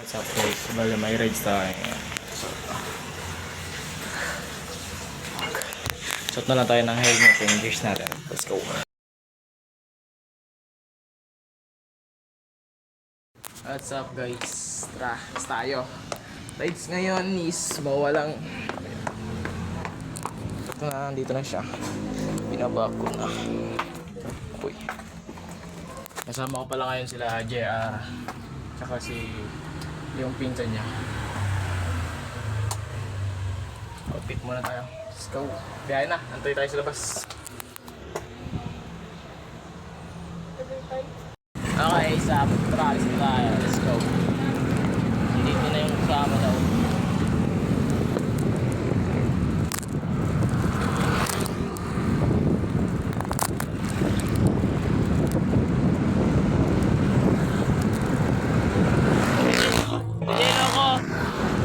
What's up guys? Bale may rides tayo. Suot na lang tayo ng helmet and gears natin. Let's go. What's up guys? Tara, tayo. Rides ngayon is mawalang. Ito na, dito na siya. Binaba ko na. Uy. Kasama ko pala ngayon sila JR. Tsaka si yung pinsan niya. Outfit muna tayo. Let's go. Biyahe na. Antay tayo sa labas. Okay, sa tralis na tayo. Let's go. Dito na yung kasama daw.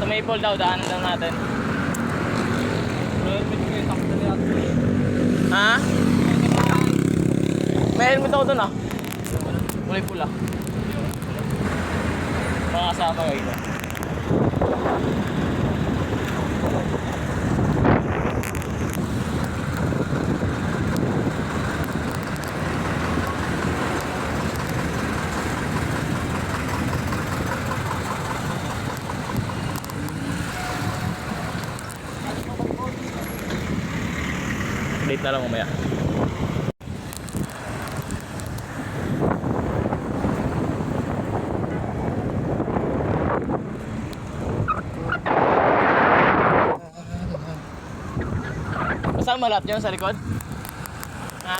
May pull daw, daanan daw natin. Ha? May helmet ako dun ah. Kulay pula. Mga kasama kayo. Update na lang mamaya. Kasama lahat yun sa likod? Ha?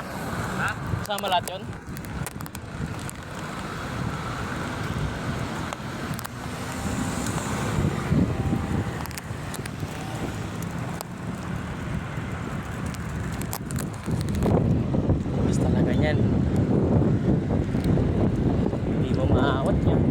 Kasama lahat yun? Ganyan. Hindi mo maawat yan.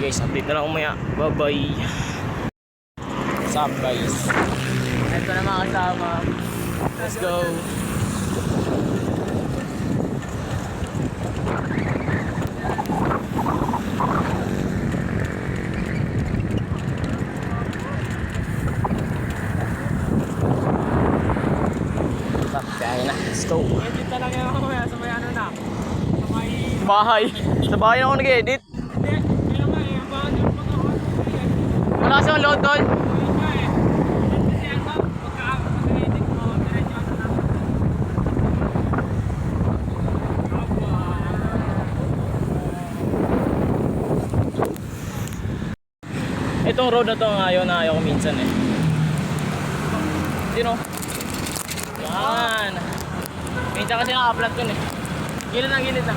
Guys, update na lang umaya. Bye bye. What's up guys? Ito na mga kasama. Let's go. Stop, kaya na. Let's go. Edit na lang yan ako kaya sa may ano na. Sa may... Bahay. Sa bahay na ako nag-edit. Wala kasi ang load doon. Itong road na to ang ayaw ko minsan eh. Sino? Yan. Minsan kasi naka-upload ko eh. Gilid na, gilid na.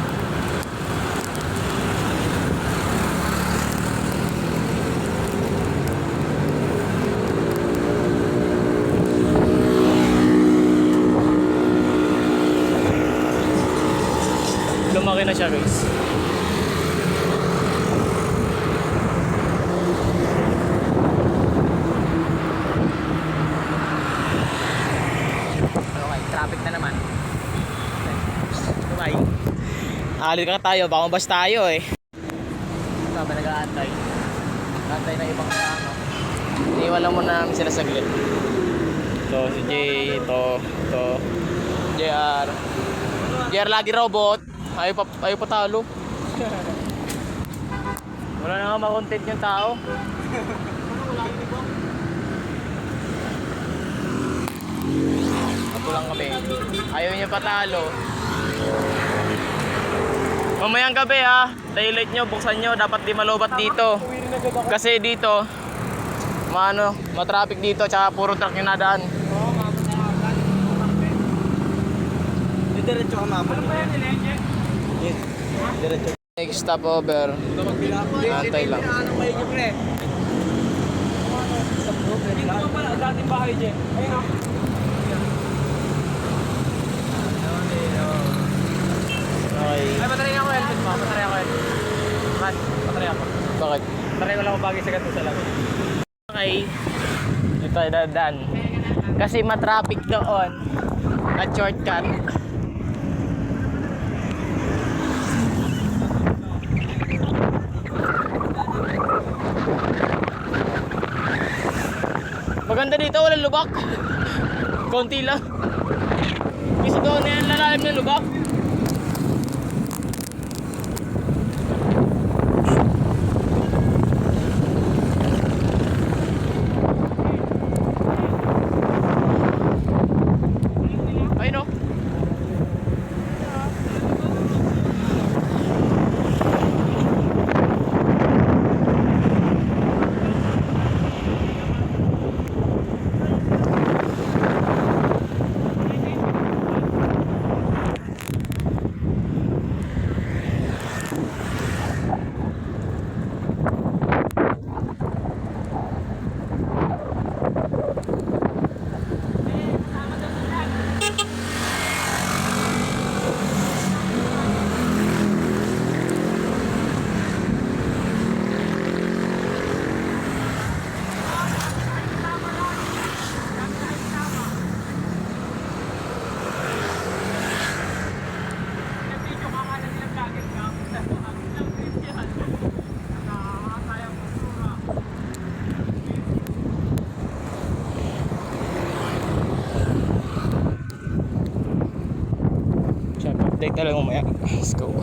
Lumaki na siya guys. Okay, traffic na naman. Okay. Alit ka tayo, baka mabas tayo eh. Sabi nag-aantay. Aantay na ibang kasama. Iniwan lang muna namin sila saglit. Ito si Jay, ito JR. JR lagi robot. Ayaw pa talo. Wala na nga makontent yung tao. Ako lang kami. Ayaw niya patalo. Mamayang gabi ha. Taillight nyo, buksan nyo. Dapat di malobat dito. Kasi dito matraffic dito. Tsaka puro truck yung nadaan. Diretso ka mamon. Diretso. Next stopover. Antay lang. Dito pa pala, dating bahay dyan. Ayun o. Okay. Ay, patarin ako helmet mo. Patarin ako helmet. Man, patarin ako. Bakit? Patarin ko lang ako bagay sa ganito sa lagot. Okay. Dito tayo dadaan. Kasi matraffic doon. At shortcut. Maganda dito, walang lubak. Konti lang. Isa doon na yan, lalalim ng lubak. Ayun o. Check update na lang umaya. Let's go.